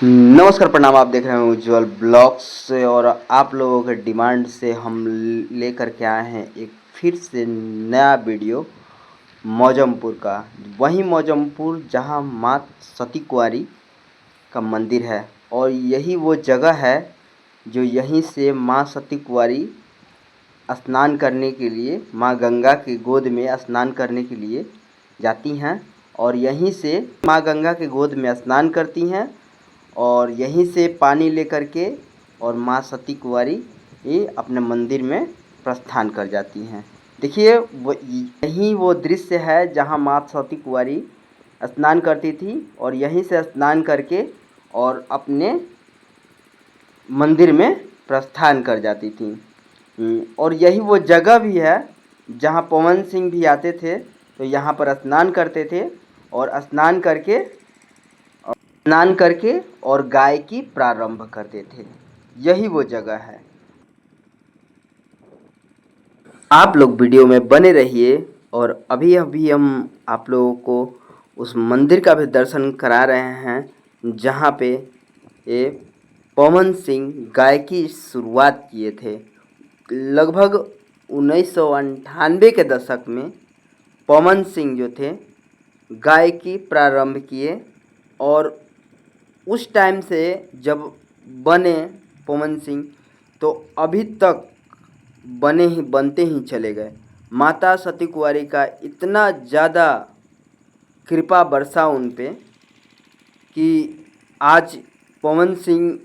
नमस्कार, प्रणाम। आप देख रहे हैं उज्जवल ब्लॉग्स से और आप लोगों के डिमांड से हम लेकर के आए हैं एक फिर से नया वीडियो मौजमपुर का। वही मौजमपुर जहां माँ सती कुंवारी का मंदिर है और यही वो जगह है जो यहीं से माँ सती कुंवारी स्नान करने के लिए, माँ गंगा की गोद में स्नान करने के लिए जाती हैं और यहीं से माँ गंगा की गोद में स्नान करती हैं और यहीं से पानी लेकर के और माँ सती कुंवारी ये अपने मंदिर में प्रस्थान कर जाती हैं। देखिए, वो यही वो दृश्य है जहाँ माँ सती कुंवारी स्नान करती थी और यहीं से स्नान करके और अपने मंदिर में प्रस्थान कर जाती थी। और यही वो जगह भी है जहाँ पवन सिंह भी आते थे, तो यहाँ पर स्नान करते थे और स्नान करके और गायकी प्रारंभ करते थे। यही वो जगह है। आप लोग वीडियो में बने रहिए और अभी अभी हम आप लोगों को उस मंदिर का भी दर्शन करा रहे हैं जहाँ पे ये पवन सिंह गायकी शुरुआत किए थे। लगभग 1998 के दशक में पवन सिंह जो थे गायकी प्रारंभ किए और उस टाइम से जब बने पवन सिंह तो अभी तक बनते ही चले गए। माता सती कुंवारी का इतना ज़्यादा कृपा बरसा उन पे कि आज पवन सिंह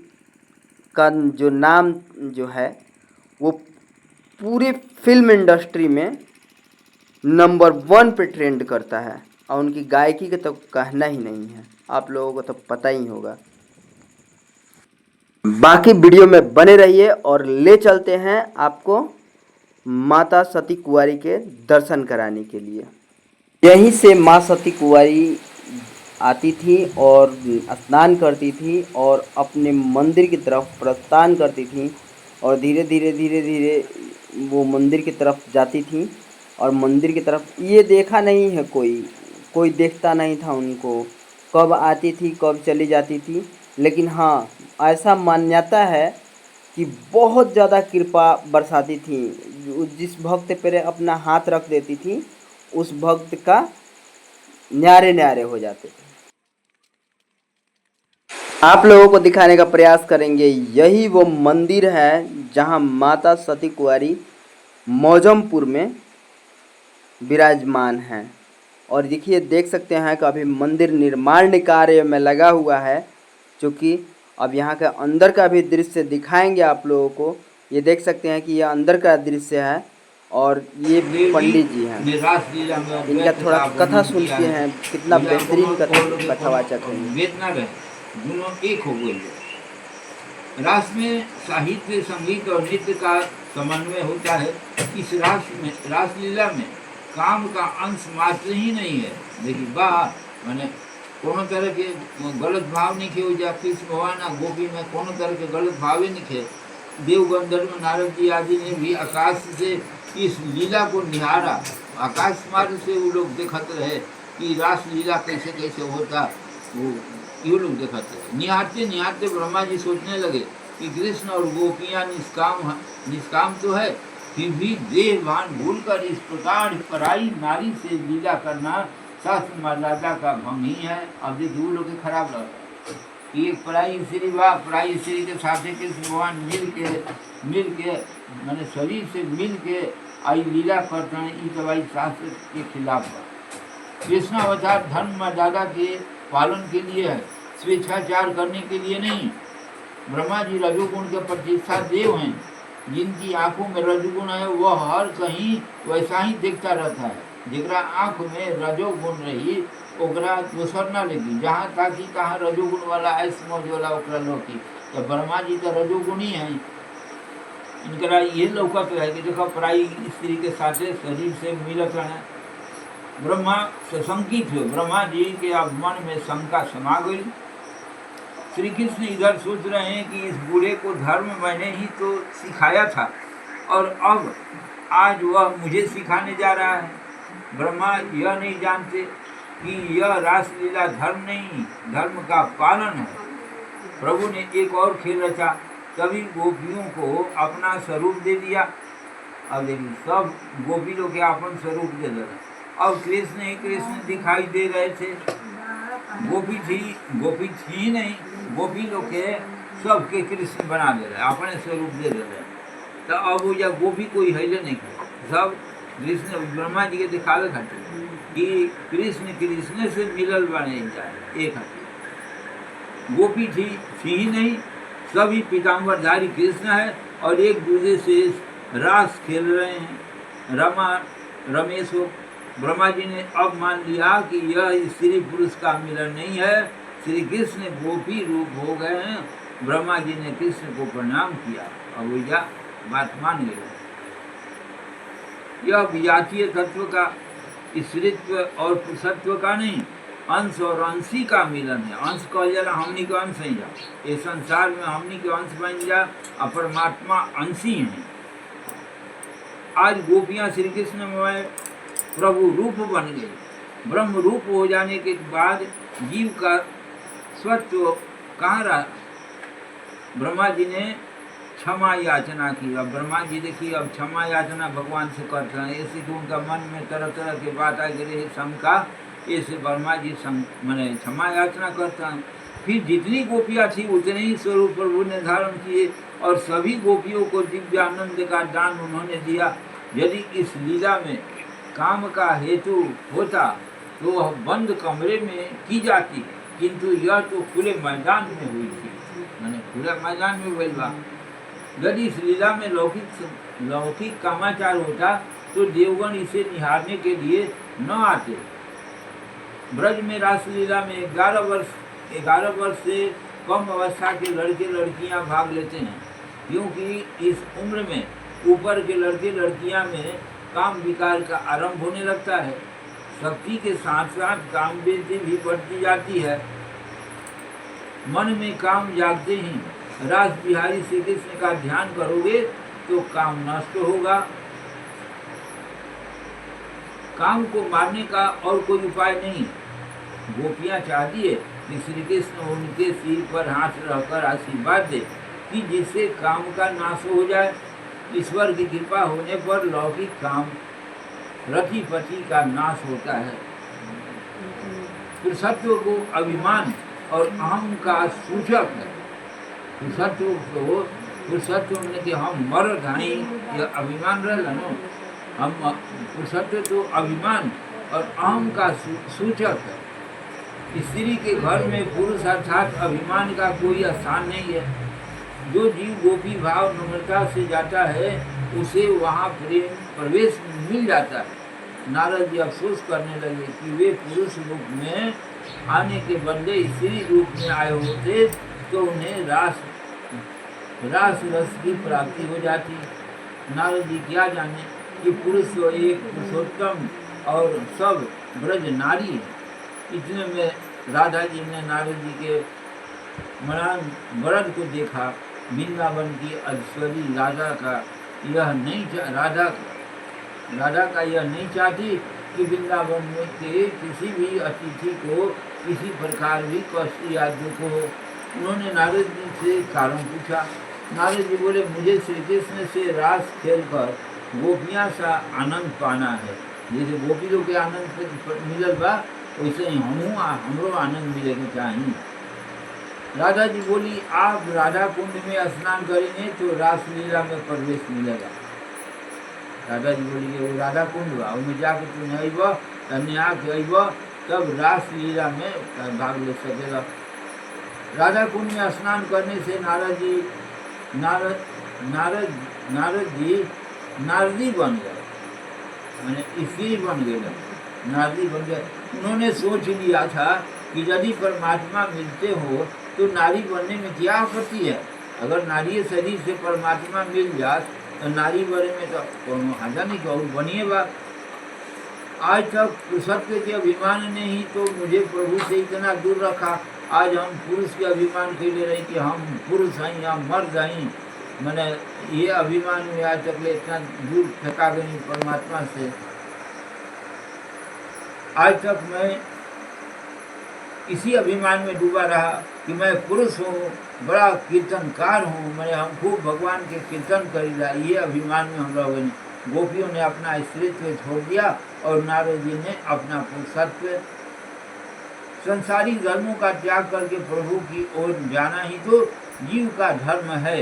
का जो नाम जो है वो पूरे फिल्म इंडस्ट्री में नंबर 1 पे ट्रेंड करता है और उनकी गायकी का तो कहना ही नहीं है, आप लोगों को तो पता ही होगा। बाकी वीडियो में बने रहिए और ले चलते हैं आपको माता सती कुंवारी के दर्शन कराने के लिए। यहीं से माँ सती कुंवारी आती थी और स्नान करती थी और अपने मंदिर की तरफ प्रस्थान करती थी और धीरे धीरे वो मंदिर की तरफ जाती थी और मंदिर की तरफ ये देखा नहीं है, कोई देखता नहीं था उनको, कब आती थी कब चली जाती थी। लेकिन हाँ, ऐसा मान्यता है कि बहुत ज़्यादा कृपा बरसाती थी। जिस भक्त पर अपना हाथ रख देती थी उस भक्त का न्यारे न्यारे हो जाते थे। आप लोगों को दिखाने का प्रयास करेंगे, यही वो मंदिर है जहां माता सती कुंवारी मौजमपुर में विराजमान हैं। और देखिए, देख सकते हैं कि अभी मंदिर निर्माण कार्य में लगा हुआ है, क्योंकि अब यहाँ के अंदर का भी दृश्य दिखाएंगे आप लोगों को। ये देख सकते हैं कि यह अंदर का दृश्य है और ये पंडित जी हैं। इनका थोड़ा कथा सुनते हैं, कितना बेहतरीन कथावाचक है ये। दोनों एक हो गए। रास में साहित्य, संगीत और नृत्य का समन्वय होता है। इस रासलीला में काम का अंश मात्र ही नहीं है। देखिए वाह, मैंने कोनो तरह के गलत भाव नहीं किए जा। कृष्ण भगवान गोपी में कोनो तरह के गलत भाव ही नहीं किए। देव गंधर्व नारद जी आदि ने भी आकाश से इस लीला को निहारा। आकाश मार्ग से वो लोग देखते रहे कि रास लीला कैसे कैसे होता, वो ये लोग देखते रहे। निहारते निहारते ब्रह्मा जी सोचने लगे कि कृष्ण और गोपियाँ निष्काम तो है, फिर भी देहभान भूलकर इस प्रकार पराई नारी से लीला करना शास्त्र मर्यादा का भंग ही है। अब देखिए वो लोग खराब लग रहा है कि एक पराई स्त्री पराई स्त्री के साथ कृष्ण भगवान मिल के मैंने शरीर से मिल के आई लीला करते हैं। ये दवाई शास्त्र के खिलाफ है। कृष्ण अवतार धर्म मर्यादा के पालन के लिए है, स्वेच्छाचार करने के लिए नहीं। ब्रह्मा जी रजोगुण के प्रतिष्ठा देव हैं। जिनकी आंखों में रजोगुण है वह हर कहीं वैसा ही देखता रहता है। जरा आंख में रजोगुण रही ओकरा दोसर ना लगी, जहाँ ताकि कहाँ रजोगुण वाला ऐस मौज वाला ओकरा लौकी। तो ब्रह्मा जी तो रजोगुणी हैं, इनकरा ये लौकत रहे कि देखो पराई स्त्री के साथ शरीर से मिलत रहे। ब्रह्मा से शंकित हुए। ब्रह्मा जी के अब मन में शंका समा गई। श्री कृष्ण इधर सोच रहे हैं कि इस बूढ़े को धर्म मैंने ही तो सिखाया था और अब आज वह मुझे सिखाने जा रहा है। ब्रह्मा यह नहीं जानते कि यह रासलीला धर्म नहीं, धर्म का पालन है। प्रभु ने एक और खेल रचा, सभी गोपियों को अपना स्वरूप दे दिया। अब देखिए सब गोपी लोग के अपन स्वरूप दे दे रहे। अब कृष्ण ही कृष्ण दिखाई दे रहे थे। गोपी थी ही नहीं, गोपी लोग के सबके कृष्ण बना दे रहे, अपने स्वरूप दे दे रहे। तो अब वो या गोपी कोई हैले नहीं करे, सब कृष्ण ब्रह्मा जी के दिखावे खातिर कि कृष्ण कृष्ण से मिलल बने जाए एक हाथी। गोपी थी ही नहीं, सभी पीताम्बरधारी कृष्ण है और एक दूसरे से रास खेल रहे हैं। रमेश हो। ब्रह्मा जी ने अब मान लिया कि यह स्त्री पुरुष का मिलन नहीं है, श्री कृष्ण गोपी रूप हो गए हैं। ब्रह्मा जी ने कृष्ण को प्रणाम किया। अब वैजा बात मान गए। यह विजातीय तत्व का, स्त्रीत्व और पुरुषत्व का नहीं, अंश और अंशी का मिलन है। अंश कह जाला हमनी के अंश ही जा, ये संसार में हमनी के अंश बन जा, परमात्मा अंशी है। आज गोपियां श्री कृष्ण में प्रभु रूप बन गए। ब्रह्म रूप हो जाने के बाद जीव का स्वत्व कहाँ रहा? ब्रह्मा जी ने क्षमा याचना की। अब ब्रह्मा जी देखिए अब क्षमा याचना भगवान से करते हैं, ऐसे तो उनका मन में तरह तरह के बात आ गई शंका, ऐसे ब्रह्मा जी मैंने क्षमा याचना करता हैं। फिर जितनी गोपियाँ थी उतने ही स्वरूप प्रभु ने धारण किए और सभी गोपियों को दिव्य आनंद का दान उन्होंने दिया। यदि इस लीला में काम का हेतु होता तो वह बंद कमरे में की जाती, किंतु यह तो खुले मैदान में हुई थी, मैंने खुले मैदान में हुई बा। यदि इस लीला में लौकिक कामाचार होता तो देवगण इसे निहारने के लिए न आते। ब्रज में रासलीला में 11 वर्ष से कम अवस्था के लड़के लड़कियां भाग लेते हैं, क्योंकि इस उम्र में ऊपर के लड़के लड़कियां में काम विकार का आरंभ होने लगता है। शक्ति के साथ साथ काम वृद्धि भी बढ़ती जाती है। मन में काम जागते ही रास बिहारी श्री कृष्ण का ध्यान करोगे तो काम नष्ट होगा। काम को मारने का और कोई उपाय नहीं। गोपियां चाहती है कि श्री कृष्ण उनके सिर पर हाथ रहकर आशीर्वाद दे कि जिससे काम का नाश हो जाए। ईश्वर की कृपा होने पर लौकिक काम रति पति का नाश होता है। पुरुषत्व को अभिमान और अहम का सूचक है। पुरुषत्व में कि हम मर्द हैं, यह अभिमान रहना। हम पुरुषत्व तो अभिमान और अहम का सूचक है। स्त्री के घर में पुरुष अर्थात अभिमान का कोई स्थान नहीं है। जो जीव गोपी भाव नम्रता से जाता है उसे वहाँ प्रेम प्रवेश मिल जाता है। नारद जी अफसोस करने लगे कि वे पुरुष रूप में आने के बदले स्त्री रूप में आए होते तो उन्हें रास रस की प्राप्ति हो जाती। नारद जी क्या जाने कि पुरुष तो एक पुरुषोत्तम और सब ब्रज नारी है। इतने में राधा जी ने नारद जी के व्रत को देखा। वृंदावन की अधीश्वरी राधा का यह नहीं चाहती कि वृंदावन में के किसी भी अतिथि को किसी प्रकार भी कष्ट या दुख हो। उन्होंने नारद जी से कारण पूछा। नारद जी बोले मुझे श्री कृष्ण से रास खेल कर गोपियाँ सा आनंद पाना है। जैसे गोपी लोग के आनंद मिलल बा वैसे ही हमरो आनंद मिले के चाहिए। राधा जी बोली आप राधा कुंड में स्नान करेंगे तो रासलीला में प्रवेश मिलेगा। राधा जी बोली कि वो राधा कुंड बा उसमें जाके तुम अब कन्या के अब तब रासलीला में भाग ले सकेगा। राधा कुंड में स्नान करने से नारद जी नारदी बन गए, मैंने स्त्री बन गए, नारदी बन गए। उन्होंने सोच लिया था कि यदि परमात्मा मिलते हो तो नारी बनने में क्या आपत्ति है। अगर नारी शरीर से परमात्मा मिल जाए तो नारी बनने में तो कोनो हाजा नहीं कहूँ बनिए बात। आज तक पुरुषत्व के अभिमान ने ही तो मुझे प्रभु से इतना दूर रखा। आज हम पुरुष के अभिमान के लिए रहे कि हम पुरुष हैं, हम मर्द हैं। मैंने ये अभिमान में आज तक इतना दूर फेंका गई परमात्मा से। आज तक मैं इसी अभिमान में डूबा रहा कि मैं पुरुष हूँ, बड़ा कीर्तनकार हूँ, मैंने हम खूब भगवान के कीर्तन करीला, ये अभिमान में हम लोगों ने गोपियों ने अपना स्त्रीत्व छोड़ दिया और नारद जी ने अपना पुरुषत्व, संसारिक धर्मों का त्याग करके प्रभु की ओर जाना ही तो जीव का धर्म है।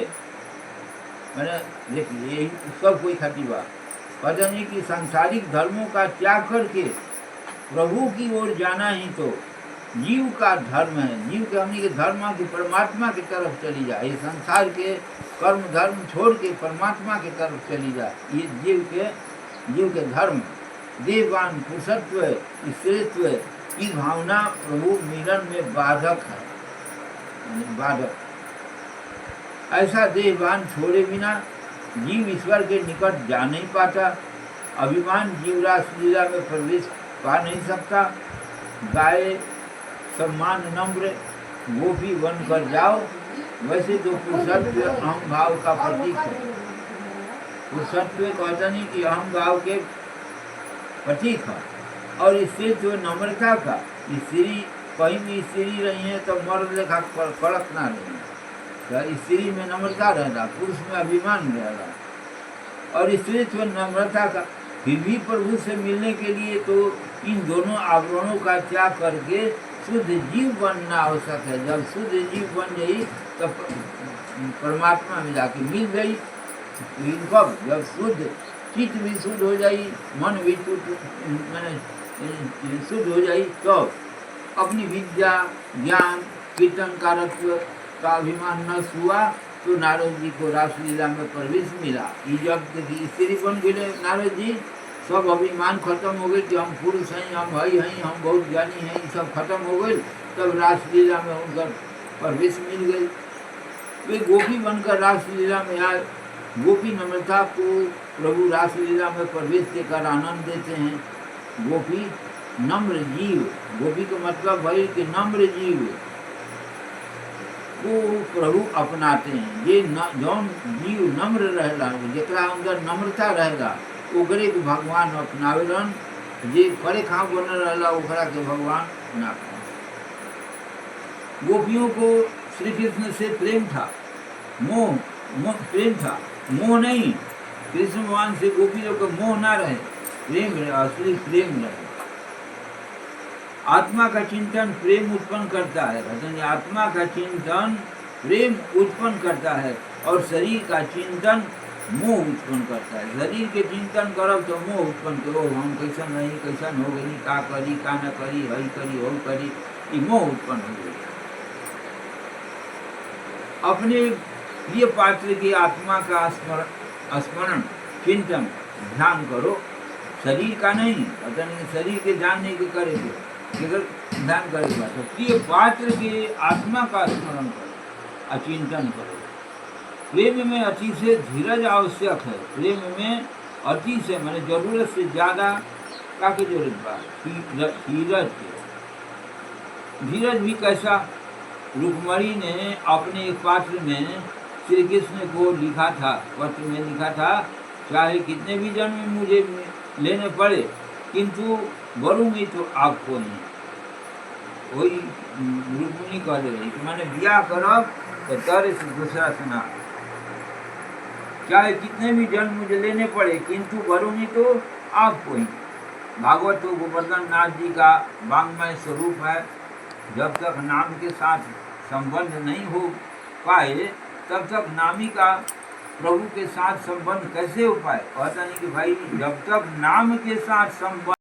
मैंने देखिए यही सब कोई खाती बात पता नहीं कि सांसारिक धर्मों का त्याग करके प्रभु की ओर जाना ही तो जीव का धर्म है। जीव के हमने के धर्म की परमात्मा की तरफ चली जाए, ये संसार के कर्म धर्म छोड़ के परमात्मा की तरफ चली जाए, ये जीव के धर्म। देववान पुरुषत्व स्त्रीत्व की भावना प्रभु मिलन में बाधक है, बाधक। ऐसा देहवान छोड़े बिना जीव ईश्वर के निकट जा नहीं पाता। अभिमान जीव रास लीला में प्रवेश पा नहीं सकता। गाय सम्मान नम्र गोपी बन कर जाओ, वैसे तो पुरुषत्व अहम भाव का प्रतीक है। पुरुषत्व कहता नहीं कि अहम भाव के प्रतीक है। और इससे जो नम्रता का, स्त्री कहीं भी स्त्री रही है तो मर्द लेखा कड़क ना रही, स्त्री में नम्रता रहता, पुरुष में अभिमान रहता। और स्त्रीत्व नम्रता का, फिर भी प्रभु से मिलने के लिए तो इन दोनों आवरणों का त्याग करके शुद्ध जीव बनना आवश्यक है। जब शुद्ध जीव बन गई तो परमात्मा में जाके मिल गई। कब? जब शुद्ध चित्त भी शुद्ध हो जाई, मन भी शुद्ध हो जाई, तो अपनी विद्या ज्ञान कीर्तन कारत्व का अभिमान न हुआ तो नारद जी को रासलीला में प्रवेश मिला। ये जब देखिए स्त्री बन गए नारद जी, सब अभिमान खत्म हो गई कि हम पुरुष हैं, हम भाई हैं, हम बहुत ज्ञानी हैं, सब खत्म हो गए। तब रासलीला में उनका प्रवेश मिल गई। वे गोपी बनकर रासलीला में आए। गोपी नम्रता को प्रभु रासलीला में प्रवेश देकर आनंद देते हैं। गोपी नम्र जीव, गोपी का मतलब भाई कि नम्र जीव को प्रभु अपनाते हैं। ये जौन जीव नम्र रहेगा, जरा अंदर नम्रता रहेगा, ओकरे के भगवान अपनावेलन। जे करे खा बनल रहेला, ओकरा के भगवान ना। गोपियों को श्री कृष्ण से प्रेम था, मोह प्रेम था, मोह नहीं। कृष्ण भगवान से गोपी लोग को मोह ना रहे, प्रेम रहे, असली प्रेम रहे। आत्मा का चिंतन प्रेम उत्पन्न करता है, आत्मा का चिंतन प्रेम उत्पन्न करता है और शरीर का चिंतन मोह उत्पन्न करता है। शरीर के चिंतन करब तो मोह उत्पन्न करो, हम कैसन नहीं, कैसन हो गई, का करी का न करी, हई करी हो करी, ये मोह उत्पन्न हो गई। अपने प्रिय पात्र की आत्मा का स्मरण चिंतन ध्यान करो, शरीर का नहीं। पता नहीं शरीर के जानने के करेंगे, ध्यान करेगा तो प्रिय पात्र के आत्मा का स्मरण करो, अचिंतन करो। प्रेम में अति से धीरज आवश्यक है। प्रेम में अति से मैंने जरूरत से ज्यादा का की जरूरत बा, धीरज। धीरज भी कैसा? रुक्मणी ने अपने एक पात्र में श्री कृष्ण को लिखा था, पत्र में लिखा था, चाहे कितने भी जन्म मुझे लेने पड़े किंतु वरूंगी तो आपको नहीं। वही रुक्मिणी कह रही कि मैंने ब्याह करब तो तारे से दूसरा सुना, चाहे कितने भी जन्म मुझे लेने पड़े किंतु वरूंगी तो आपको ही। भागवत तो गोवर्धन नाथ जी का वांग्मय स्वरूप है। जब तक नाम के साथ संबंध नहीं हो पाए तब तक नामी का प्रभु के साथ संबंध कैसे हो पाए? कहता नहीं कि भाई जब तक नाम के साथ संबंध